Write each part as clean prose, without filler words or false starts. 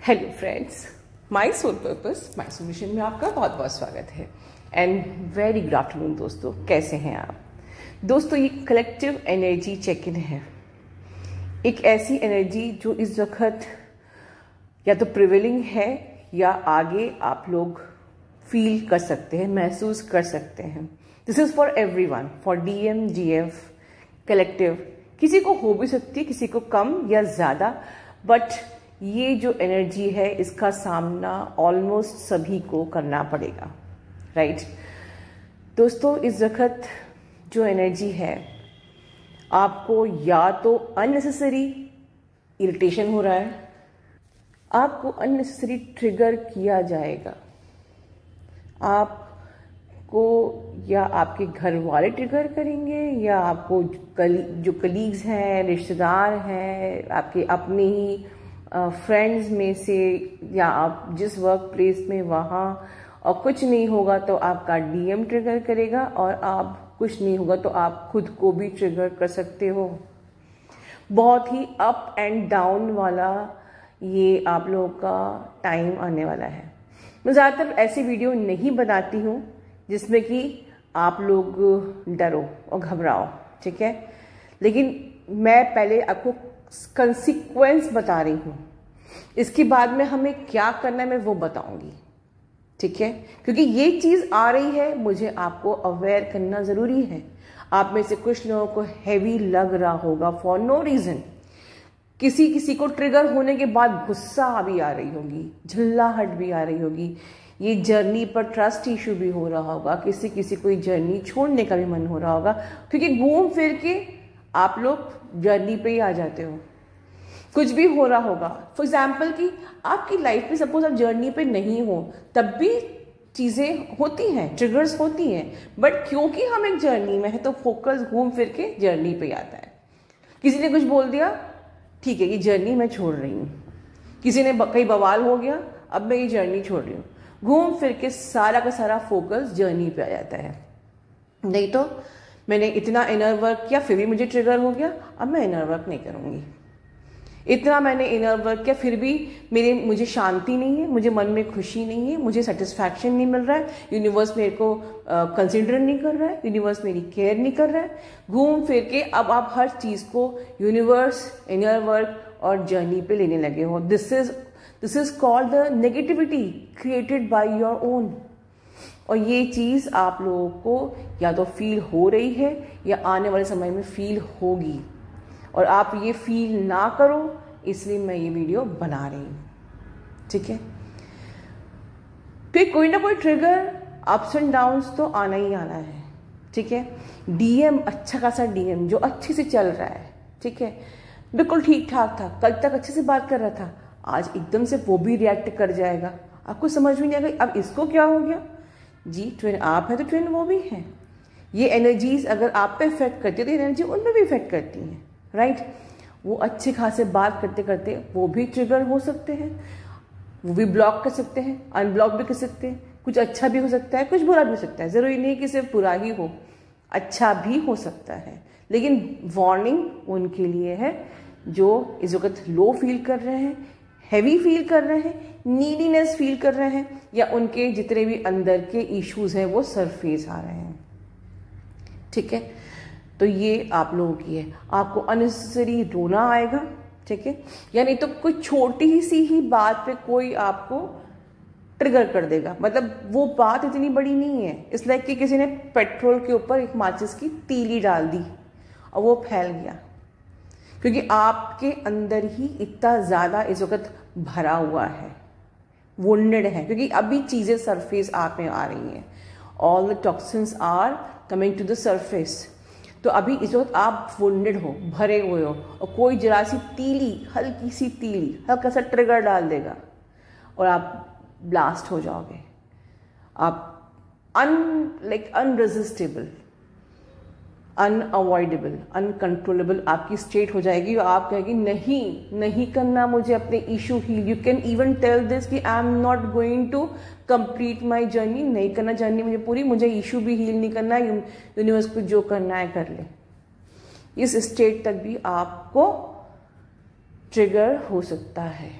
Hello friends, my soul purpose my solution में आपका बहुत बहुत स्वागत है एंड वेरी गुड आफ्टरनून दोस्तों। कैसे हैं आप दोस्तों? ये कलेक्टिव एनर्जी चेक इन है, एक ऐसी एनर्जी जो इस वक्त या तो प्रिवेलिंग है या आगे आप लोग फील कर सकते हैं, महसूस कर सकते हैं। This is for everyone, for DM, GF, collective. किसी को हो भी सकती है, किसी को कम या ज़्यादा, बट ये जो एनर्जी है इसका सामना ऑलमोस्ट सभी को करना पड़ेगा, राइट दोस्तों? इस वक्त जो एनर्जी है, आपको या तो अननेसेसरी इरिटेशन हो रहा है, आपको अननेसेसरी ट्रिगर किया जाएगा, आपको या आपके घर वाले ट्रिगर करेंगे या आपको जो कलीग्स हैं, रिश्तेदार हैं, आपके अपने ही फ्रेंड्स में से, या आप जिस वर्क प्लेस में वहाँ, और कुछ नहीं होगा तो आपका डीएम ट्रिगर करेगा, और आप कुछ नहीं होगा तो आप खुद को भी ट्रिगर कर सकते हो। बहुत ही अप एंड डाउन वाला ये आप लोगों का टाइम आने वाला है। मैं ज़्यादातर ऐसी वीडियो नहीं बनाती हूँ जिसमें कि आप लोग डरो और घबराओ, ठीक है? लेकिन मैं पहले आपको कंसिक्वेंस बता रही हूँ, इसके बाद में हमें क्या करना है मैं वो बताऊंगी, ठीक है? क्योंकि ये चीज़ आ रही है, मुझे आपको अवेयर करना ज़रूरी है। आप में से कुछ लोगों को हैवी लग रहा होगा फॉर नो रीज़न, किसी को ट्रिगर होने के बाद गुस्सा भी आ रही होगी, झल्लाहट भी आ रही होगी, ये जर्नी पर ट्रस्ट इशू भी हो रहा होगा, किसी को ये जर्नी छोड़ने का भी मन हो रहा होगा, क्योंकि घूम फिर के आप लोग जर्नी पे ही आ जाते हो। कुछ भी हो रहा होगा, फॉर एग्जाम्पल कि आपकी लाइफ में सपोज आप जर्नी पे नहीं हो, तब भी चीज़ें होती हैं, ट्रिगर्स होती हैं, बट क्योंकि हम एक जर्नी में है तो फोकस घूम फिर के जर्नी पे आता है। किसी ने कुछ बोल दिया, ठीक है ये जर्नी मैं छोड़ रही हूँ, किसी ने कहीं बवाल हो गया, अब मैं ये जर्नी छोड़ रही हूँ, घूम फिर के सारा का सारा फोकस जर्नी पे आ जाता है। नहीं तो मैंने इतना इनर वर्क किया फिर भी मुझे ट्रिगर हो गया, अब मैं इनर वर्क नहीं करूँगी। इतना मैंने इनर वर्क किया फिर भी मुझे शांति नहीं है, मुझे मन में खुशी नहीं है, मुझे सेटिस्फैक्शन नहीं मिल रहा है, यूनिवर्स मेरे को कंसिडर नहीं कर रहा है, यूनिवर्स मेरी केयर नहीं कर रहा है। घूम फिर के अब आप हर चीज़ को यूनिवर्स, इनर वर्क और जर्नी पे लेने लगे हो। This is called the negativity created by your own. और ये चीज़ आप लोगों को या तो फील हो रही है या आने वाले समय में फील होगी, और आप ये फील ना करो इसलिए मैं ये वीडियो बना रही हूँ, ठीक है? फिर कोई ना कोई ट्रिगर, अप्स एंड डाउन्स तो आना ही आना है, ठीक है? डीएम, अच्छा खासा डीएम जो अच्छे से चल रहा है, ठीक है, बिल्कुल ठीक ठाक था, कल तक अच्छे से बात कर रहा था, आज एकदम से वो भी रिएक्ट कर जाएगा, आपको समझ में नहीं आएगा अब इसको क्या हो गया। जी, ट्विन आप है तो ट्विन वो भी है। ये एनर्जीज अगर आप पे इफेक्ट करती है तो एनर्जी उन पर भी इफेक्ट करती हैं, राइट? वो अच्छे खासे बात करते करते वो भी ट्रिगर हो सकते हैं, वो भी ब्लॉक कर सकते हैं, अनब्लॉक भी कर सकते हैं। कुछ अच्छा भी हो सकता है, कुछ बुरा भी हो सकता है, ज़रूरी नहीं कि सिर्फ बुरा ही हो, अच्छा भी हो सकता है। लेकिन वार्निंग उनके लिए है जो इस वक्त लो फील कर रहे हैं, हैवी फील कर रहे हैं, नीडीनेस फील कर रहे हैं, या उनके जितने भी अंदर के इश्यूज हैं वो सरफेस आ रहे हैं, ठीक है? तो ये आप लोगों की है। आपको अननेसेसरी रोना आएगा, ठीक है? या नहीं तो कोई छोटी सी ही बात पे कोई आपको ट्रिगर कर देगा, मतलब वो बात इतनी बड़ी नहीं है, इस लाइक कि किसी ने पेट्रोल के ऊपर एक माचिस की तीली डाल दी और वो फैल गया, क्योंकि आपके अंदर ही इतना ज़्यादा इस वक्त भरा हुआ है, वुंडेड है, क्योंकि अभी चीज़ें सरफेस आप में आ रही हैं। All the toxins are coming to the surface. तो अभी इस वक्त आप वुंडेड हो, भरे हुए हो, और कोई जरा सी तीली, हल्की सी तीली, हल्का सा ट्रिगर डाल देगा और आप ब्लास्ट हो जाओगे। आप अनरेजिस्टेबल, अनअवॉइडेबल, अनकंट्रोलेबल आपकी स्टेट हो जाएगी, और आप कहेगी नहीं करना मुझे अपने issue heal. You can even tell this कि I am not going to complete my journey, नहीं करना जर्नी मुझे पूरी, मुझे इशू भी हील नहीं करना, यूनिवर्स को जो करना है कर ले। इस स्टेट तक भी आपको ट्रिगर हो सकता है।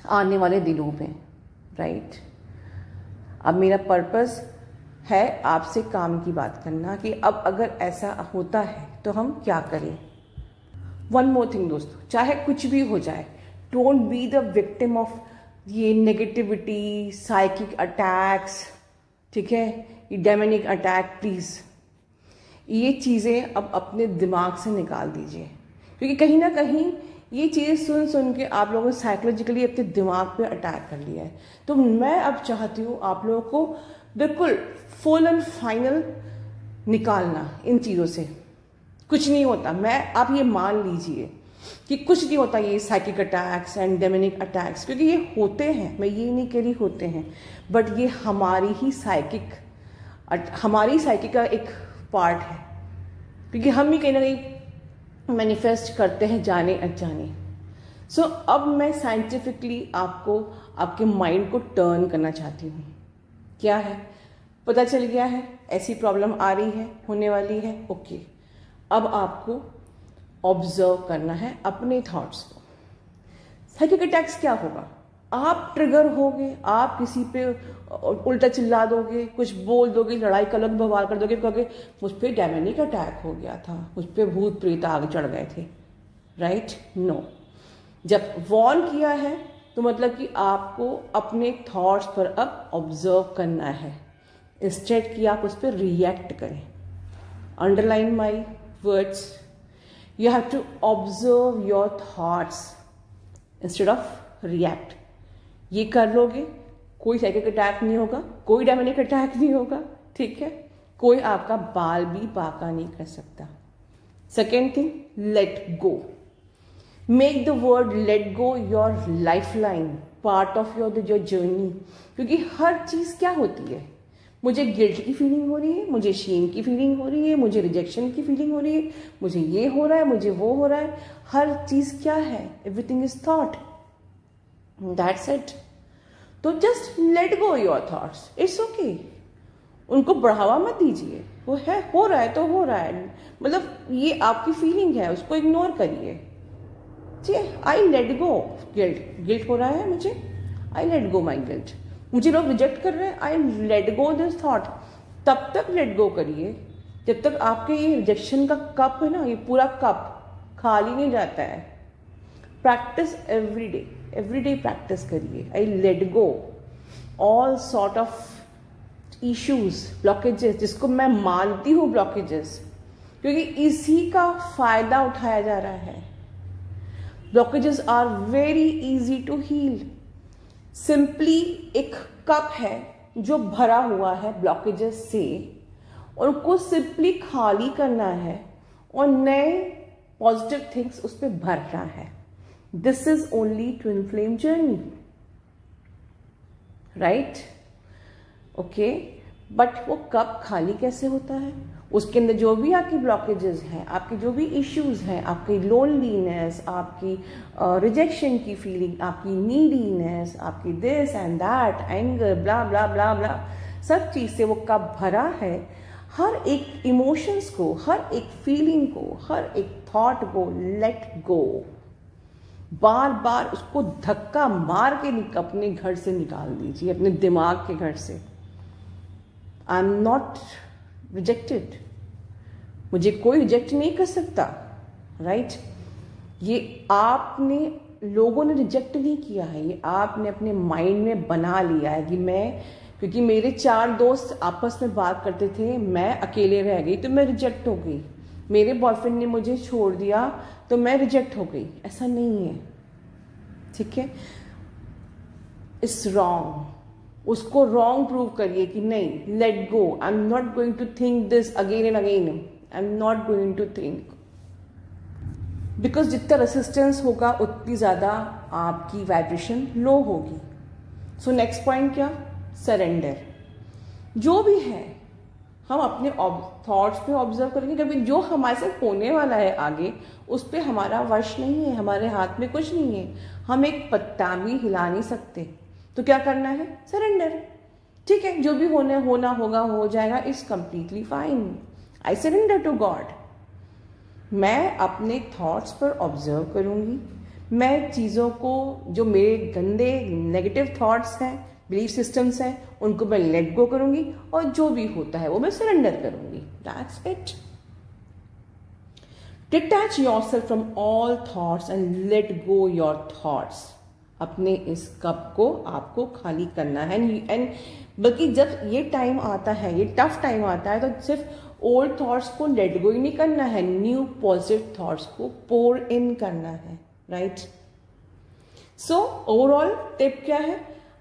आने वाले दिनों में, राइट। अब मेरा पर्पस है आपसे काम की बात करना कि अब अगर ऐसा होता है तो हम क्या करें। वन मोर थिंग दोस्तों, चाहे कुछ भी हो जाए, don't be the victim of ये नेगेटिविटी, साइकिक अटैक्स, ठीक है, ये डेमोनिक अटैक। प्लीज़ ये चीज़ें अब अपने दिमाग से निकाल दीजिए, क्योंकि कहीं ना कहीं ये चीज़ सुन सुन के आप लोगों ने साइकोलॉजिकली अपने दिमाग पे अटैक कर लिया है। तो मैं अब चाहती हूँ आप लोगों को बिल्कुल फुल एंड फाइनल निकालना इन चीज़ों से। कुछ नहीं होता, मैं आप ये मान लीजिए कि कुछ नहीं होता ये psychic attacks and demonic attacks, क्योंकि ये होते हैं, मैं ये नहीं कह रही होते हैं, बट ये हमारी साइकिक का एक पार्ट है, क्योंकि हम ही कहीं ना कहीं मैनिफेस्ट करते हैं जाने अनजाने। सो अब मैं साइंटिफिकली आपको आपके माइंड को टर्न करना चाहती हूँ। क्या है, पता चल गया है ऐसी प्रॉब्लम आ रही है, होने वाली है, ओके। अब आपको ऑब्जर्व करना है अपने थॉट्स को। साइकिक अटैक्स क्या होगा, आप ट्रिगर होगे, आप किसी पे उल्टा चिल्ला दोगे, कुछ बोल दोगे, लड़ाई का अलग बवाल कर दोगे, कहोगे मुझ पे डेमोनिक अटैक हो गया था, मुझ पे भूत प्रेत आग चढ़ गए थे, राइट। नो, जब वॉर्न किया है तो मतलब कि आपको अपने थॉट्स पर अब ऑब्जर्व करना है, इंस्टेड कि आप उस पर रिएक्ट करें। Underline my words, you have to observe your thoughts instead of react। ये कर लोगे, कोई साइकिक अटैक नहीं होगा, कोई डेमोनिक अटैक नहीं होगा, ठीक है, कोई आपका बाल भी बाका नहीं कर सकता। Second thing, let go. Make the word late go your life line, part of your journey. क्योंकि हर चीज क्या होती है, मुझे गिल्ट की फीलिंग हो रही है, मुझे शेम की फीलिंग हो रही है, मुझे रिजेक्शन की फीलिंग हो रही है, मुझे ये हो रहा है, मुझे वो हो रहा है, हर चीज क्या है, everything is thought, that's it. तो just let go your thoughts, it's okay. उनको बढ़ावा मत दीजिए, वो है, हो रहा है तो हो रहा है, मतलब ये आपकी फीलिंग है, उसको इग्नोर करिए। ठीक है, आई लेट गो गिल्ट हो रहा है मुझे, I let go my guilt. मुझे लोग रिजेक्ट कर रहे हैं, I let go this thought. तब तक लेट गो करिए जब तक आपके ये रिजेक्शन का कप है ना, ये पूरा कप खाली नहीं जाता है। प्रैक्टिस एवरी डे प्रैक्टिस करिए। I let go all sort of issues, blockages, जिसको मैं मानती हूँ ब्लॉकेजेस, क्योंकि इसी का फायदा उठाया जा रहा है। Blockages are very easy to heal. Simply एक कप है जो भरा हुआ है ब्लॉकेजेस से, और उसको सिंपली खाली करना है और नए पॉजिटिव थिंग्स उस पर भरना है। This is only twin flame journey, right, okay. But वो कप खाली कैसे होता है, उसके अंदर जो भी आपकी ब्लॉकेजेस हैं, आपके जो भी इश्यूज हैं, आपकी लोनलीनेस, आपकी रिजेक्शन की फीलिंग, आपकी नीडीनेस, आपकी दिस एंड दैट, एंगर, ब्ला ब्ला ब्ला ब्ला, सब चीज से वो कप भरा है। हर एक इमोशंस को, हर एक फीलिंग को, हर एक थॉट को लेट गो। बार बार उसको धक्का मार के अपने घर से निकाल दीजिए, अपने दिमाग के घर से। आई एम नॉट रिजेक्टेड, मुझे कोई रिजेक्ट नहीं कर सकता, राइट। ये आपने, लोगों ने रिजेक्ट नहीं किया है, ये आपने अपने माइंड में बना लिया है कि मैं, क्योंकि मेरे 4 दोस्त आपस में बात करते थे, मैं अकेले रह गई तो मैं रिजेक्ट हो गई, मेरे बॉयफ्रेंड ने मुझे छोड़ दिया तो मैं रिजेक्ट हो गई। ऐसा नहीं है, ठीक है, इट्स रॉन्ग। उसको रॉन्ग प्रूव करिए कि नहीं, let go, I am not going to think this again and again, I am not going to think. Because जितना रेसिस्टेंस होगा उतनी ज्यादा आपकी वाइब्रेशन लो होगी। सो नेक्स्ट पॉइंट क्या, सरेंडर। जो भी है हम अपने थॉट्स पे ऑब्जर्व करेंगे, कभी जो हमारे साथ होने वाला है आगे उस पर हमारा वश नहीं है, हमारे हाथ में कुछ नहीं है, हम एक पत्ता भी हिला नहीं सकते। तो क्या करना है, सरेंडर। ठीक है, जो भी होना होगा हो जाएगा, it's completely fine. I surrender to God. मैं अपने थॉट्स पर ऑब्जर्व करूंगी, मैं चीज़ों को, जो मेरे गंदे नेगेटिव थॉट्स हैं, बिलीफ सिस्टम्स हैं, उनको मैं लेट गो करूंगी और जो भी होता है वो मैं सरेंडर करूंगी। That's it. Detach yourself from all thoughts and let go your thoughts. अपने इस कप को आपको खाली करना है। एंड बल्कि जब ये टाइम आता है, ये टफ टाइम आता है, तो सिर्फ ओल्ड थॉट्स को लेट गो ही नहीं करना है, न्यू पॉजिटिव थॉट्स को पोर इन करना है। राइट। सो ओवरऑल टिप क्या है?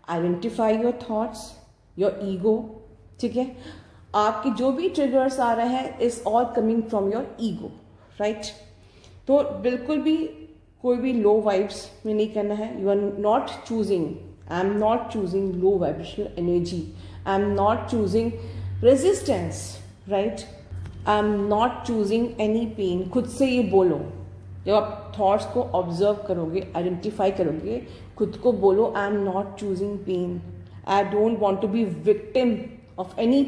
Identify your thoughts, your ego. ठीक है, आपकी जो भी ट्रिगर्स आ रहे हैं is all coming from your ego. Right. तो बिल्कुल भी कोई भी लो वाइब्स में नहीं करना है। You are not choosing, I am not choosing low vibrational energy, I am not choosing resistance. Right. I am not choosing any pain. खुद से ये बोलो। जब आप थॉट्स को ऑब्जर्व करोगे, आइडेंटिफाई करोगे, खुद को बोलो I am not choosing pain, I don't want to be victim of any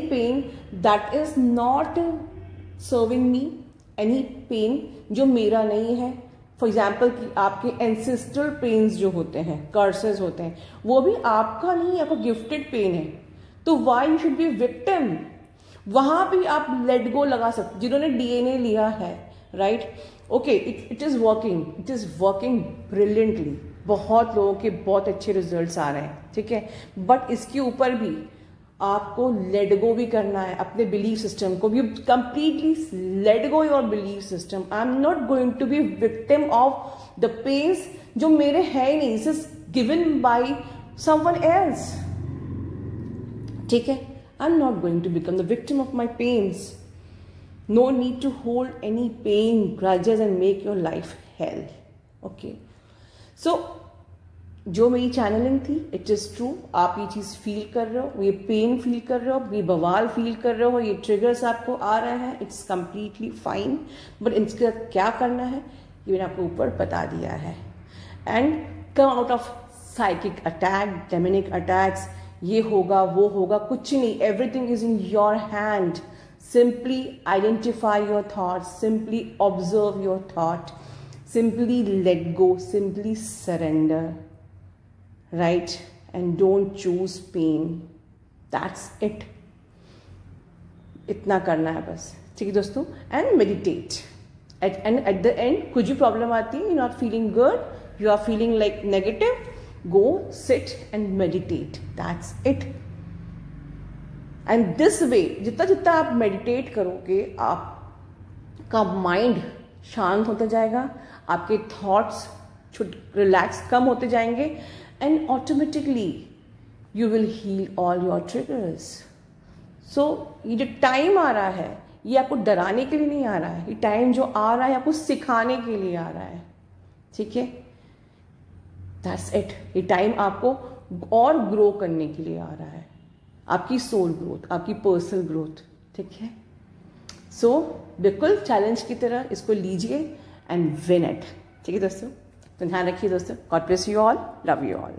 pain that is not serving me, any pain जो मेरा नहीं है। फॉर एग्जाम्पल कि आपके एंसेस्ट्रल पेन्स जो होते हैं, कर्सेस होते हैं, वो भी आपका नहीं है, आपका गिफ्टेड पेन है। तो why you should be victim? वहां भी आप लेट गो लगा सकते, जिन्होंने डीएनए लिया है। Right. Okay, it is working brilliantly. बहुत लोगों के बहुत अच्छे रिजल्ट्स आ रहे हैं। ठीक है, बट इसके ऊपर भी आपको लेट गो भी करना है अपने बिलीफ सिस्टम को भी। Completely let go your belief system. I am not going to be victim of the pains जो मेरे है ही नहीं, this is given by someone else. ठीक है, I am not going to become the victim of my pains. No need to hold any pain, grudges and make your life hell. Okay. So, जो मेरी channelling थी, it is true. आप ये चीज feel कर रहे हो, ये पेन फील कर रहे हो, ये बवाल फील कर रहे हो, ये ट्रिगर्स आपको आ रहे हैं, इट्स कंप्लीटली फाइन। बट इनके साथ क्या करना है ये मैंने आपको ऊपर बता दिया है। And come out of psychic attack, demonic attacks, ये होगा वो होगा, कुछ नहीं। Everything is in your hand. Simply identify your thoughts, simply observe your thought, simply let go, simply surrender, right? And don't choose pain. That's it. इतना करना है बस। ठीक है दोस्तों। And meditate. At the end, कुछ भी प्रॉब्लम आती है, you're not feeling good, you are feeling like negative, go sit and meditate. That's it. And this way जितना जितना आप मेडिटेट करोगे, आपका माइंड शांत होता जाएगा, आपके थॉट्स रिलैक्स कम होते जाएंगे, and automatically you will heal all your triggers. So ये जो टाइम आ रहा है ये आपको डराने के लिए नहीं आ रहा है, ये टाइम जो आ रहा है आपको सिखाने के लिए आ रहा है। ठीक है, दैट्स इट। ये टाइम आपको और ग्रो करने के लिए आ रहा है, आपकी सोल ग्रोथ, आपकी पर्सनल ग्रोथ। ठीक है, सो बिल्कुल चैलेंज की तरह इसको लीजिए एंड विन इट। ठीक है दोस्तों, तो ध्यान रखिए दोस्तों। God bless you all, love you all.